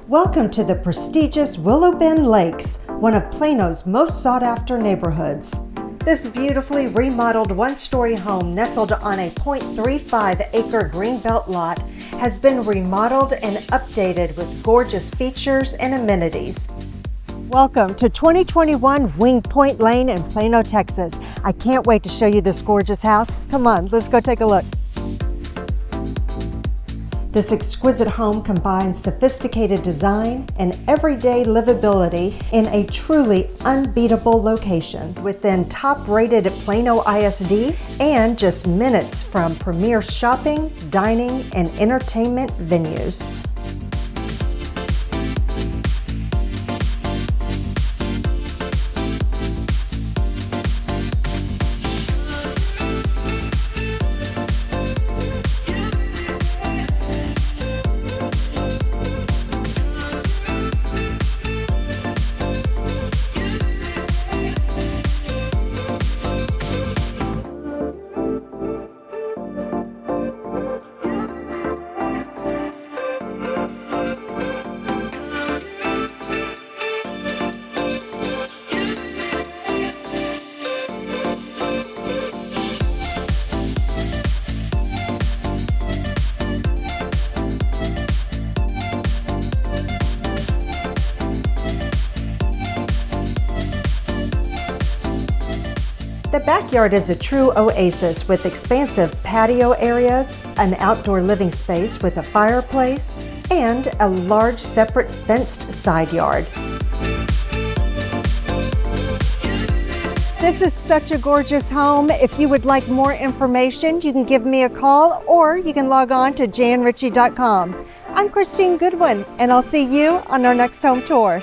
Welcome to the prestigious Willow Bend Lakes, one of Plano's most sought-after neighborhoods. This beautifully remodeled one-story home nestled on a 0.35-acre greenbelt lot has been remodeled and updated with gorgeous features and amenities. Welcome to 2021 Wing Point Lane in Plano, Texas. I can't wait to show you this gorgeous house. Come on, let's go take a look. This exquisite home combines sophisticated design and everyday livability in a truly unbeatable location within top-rated Plano ISD and just minutes from premier shopping, dining, and entertainment venues. The backyard is a true oasis with expansive patio areas, an outdoor living space with a fireplace, and a large separate fenced side yard. This is such a gorgeous home. If you would like more information, you can give me a call or you can log on to janritchie.com. I'm Christine Goodwin, and I'll see you on our next home tour.